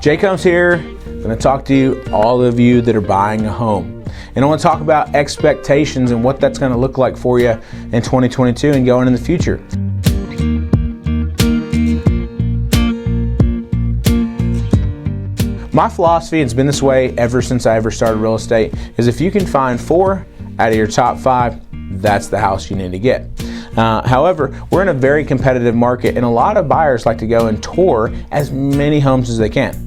Jay Combs here. I'm going to talk to you, all of you that are buying a home. And I want to talk about expectations and what that's going to look like for you in 2022 and going in the future. My philosophy, it's been this way ever since I ever started real estate, is if you can find 4 out of your top 5, that's the house you need to get. However, we're in a very competitive market and a lot of buyers like to go and tour as many homes as they can.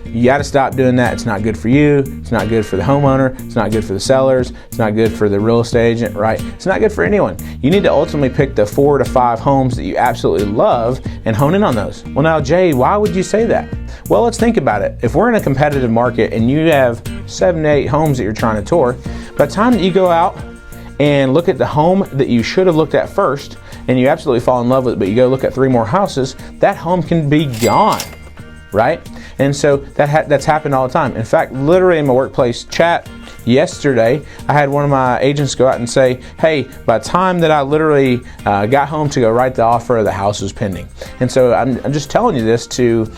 You got to stop doing that. It's not good for you. It's not good for the homeowner. It's not good for the sellers. It's not good for the real estate agent, right? It's not good for anyone. You need to ultimately pick the 4 to 5 homes that you absolutely love and hone in on those. Well, now, Jay, why would you say that? Well, let's think about it. If we're in a competitive market and you have 7 to 8 homes that you're trying to tour, by the time that you go out and look at the home that you should have looked at first and you absolutely fall in love with it, but you go look at 3 more houses, that home can be gone, right? And so that's happened all the time. In fact, literally in my workplace chat yesterday, I had one of my agents go out and say, hey, by the time that I literally got home to go write the offer, the house was pending. And so I'm just telling you this to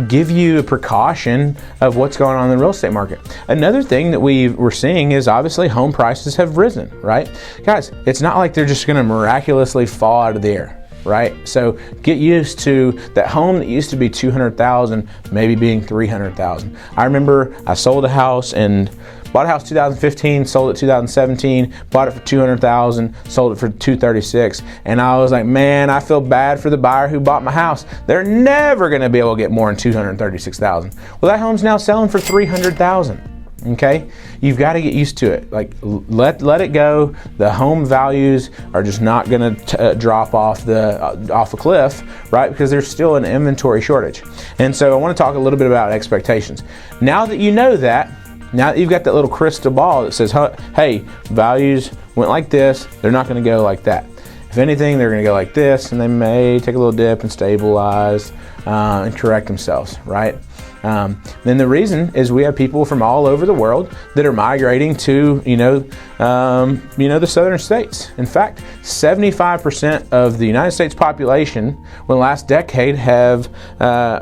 give you a precaution of what's going on in the real estate market. Another thing that we're seeing is obviously home prices have risen, right? Guys, it's not like they're just gonna miraculously fall out of the air, right? So get used to that home that used to be $200,000 maybe being $300,000. I remember I sold a house and bought a house 2015, sold it 2017, bought it for $200,000, sold it for $236,000, and I was like, man, I feel bad for the buyer who bought my house. They're never going to be able to get more than $236,000. Well, that home's now selling for $300,000. Okay, you've got to get used to it. Like let it go. The home values are just not going to drop off a cliff, right? Because there's still an inventory shortage. And so I want to talk a little bit about expectations. Now that you know that, now that you've got that little crystal ball that says, hey, values went like this, they're not going to go like that. If anything, they're going to go like this, and they may take a little dip and stabilize and correct themselves, right? Then the reason is we have people from all over the world that are migrating to, the southern states. In fact, 75% of the United States population in the last decade have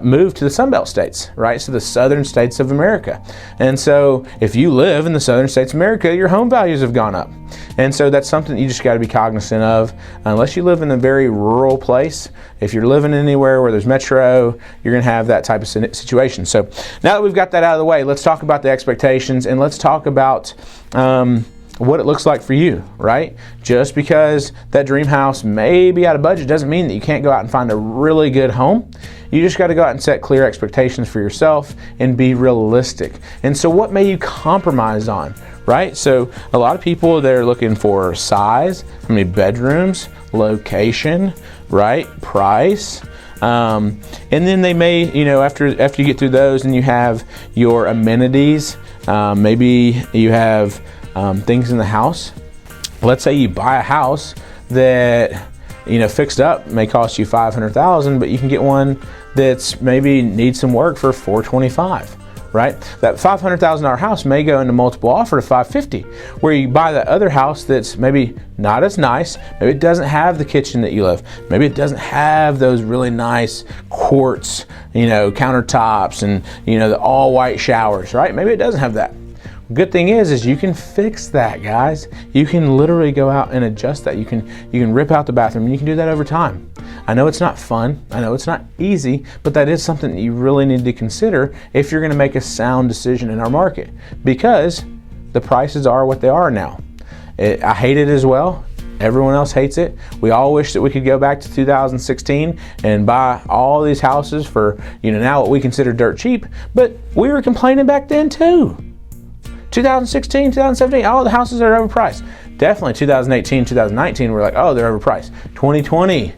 moved to the Sun Belt states, right? So the southern states of America. And so if you live in the southern states of America, your home values have gone up. And so that's something you just got to be cognizant of. Unless you live in a very rural place, if you're living anywhere where there's metro, you're going to have that type of situation. So now that we've got that out of the way, let's talk about the expectations and let's talk about what it looks like for you, right? Just because that dream house may be out of budget doesn't mean that you can't go out and find a really good home. You just got to go out and set clear expectations for yourself and be realistic. And so what may you compromise on, right? So a lot of people, they're looking for size, how many bedrooms, location, right? Price. And then they may, after you get through those and you have your amenities, maybe you have things in the house. Let's say you buy a house that, fixed up may cost you $500,000, but you can get one that's maybe needs some work for $425,000. Right? That $500,000 house may go into multiple offer to $550,000, where you buy that other house that's maybe not as nice, maybe it doesn't have the kitchen that you love, maybe it doesn't have those really nice quartz, countertops and, the all white showers, right? Maybe it doesn't have that. Good thing is you can fix that, guys. You can literally go out and adjust that. You can rip out the bathroom and you can do that over time. I know it's not fun. I know it's not easy, but that is something that you really need to consider if you're going to make a sound decision in our market, because the prices are what they are now. I hate it as well. Everyone else hates it. We all wish that we could go back to 2016 and buy all these houses for, now what we consider dirt cheap, but we were complaining back then too. 2016, 2017, all the houses are overpriced. Definitely 2018, 2019, we're like, oh, they're overpriced. 2020,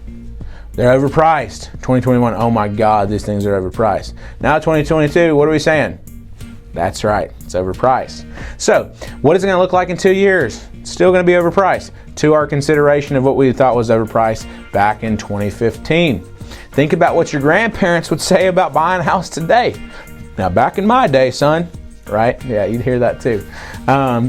they're overpriced. 2021, oh my God, these things are overpriced. Now 2022, what are we saying? That's right, it's overpriced. So what is it gonna look like in 2 years? It's still gonna be overpriced to our consideration of what we thought was overpriced back in 2015. Think about what your grandparents would say about buying a house today. Now back in my day, son, right? Yeah, you'd hear that too.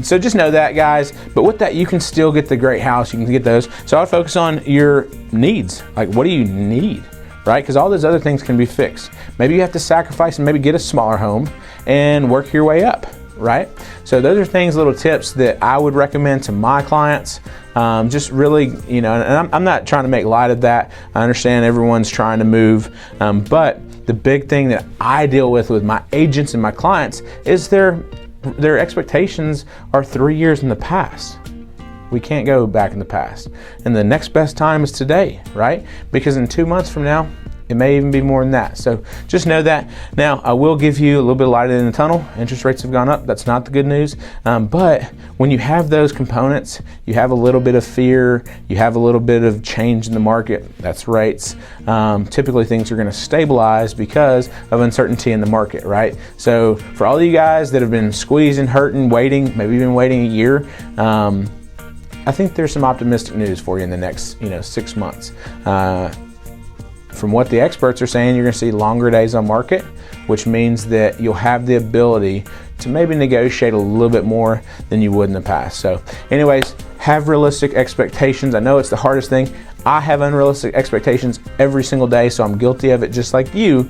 So just know that, guys. But with that, you can still get the great house. You can get those. So I'll focus on your needs. Like, what do you need, right? Because all those other things can be fixed. Maybe you have to sacrifice and maybe get a smaller home and work your way up, right? So those are things, little tips that I would recommend to my clients. Just really, you know, and I'm not trying to make light of that. I understand everyone's trying to move, but the big thing that I deal with my agents and my clients is their expectations are 3 years in the past. We can't go back in the past. And the next best time is today, right? Because in 2 months from now, it may even be more than that. So just know that. Now, I will give you a little bit of light in the tunnel. Interest rates have gone up. That's not the good news. But when you have those components, you have a little bit of fear, you have a little bit of change in the market. That's rates. Typically, things are going to stabilize because of uncertainty in the market, right? So for all of you guys that have been squeezing, hurting, waiting, maybe even waiting a year, I think there's some optimistic news for you in the next, 6 months. From what the experts are saying, you're going to see longer days on market, which means that you'll have the ability to maybe negotiate a little bit more than you would in the past. So anyways, have realistic expectations. I know it's the hardest thing. I have unrealistic expectations every single day, so I'm guilty of it just like you.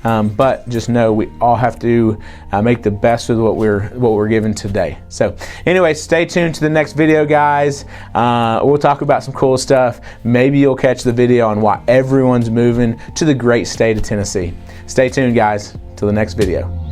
But just know we all have to make the best of what we're given today. So anyway, stay tuned to the next video, guys. We'll talk about some cool stuff. Maybe you'll catch the video on why everyone's moving to the great state of Tennessee. Stay tuned, guys. Till the next video.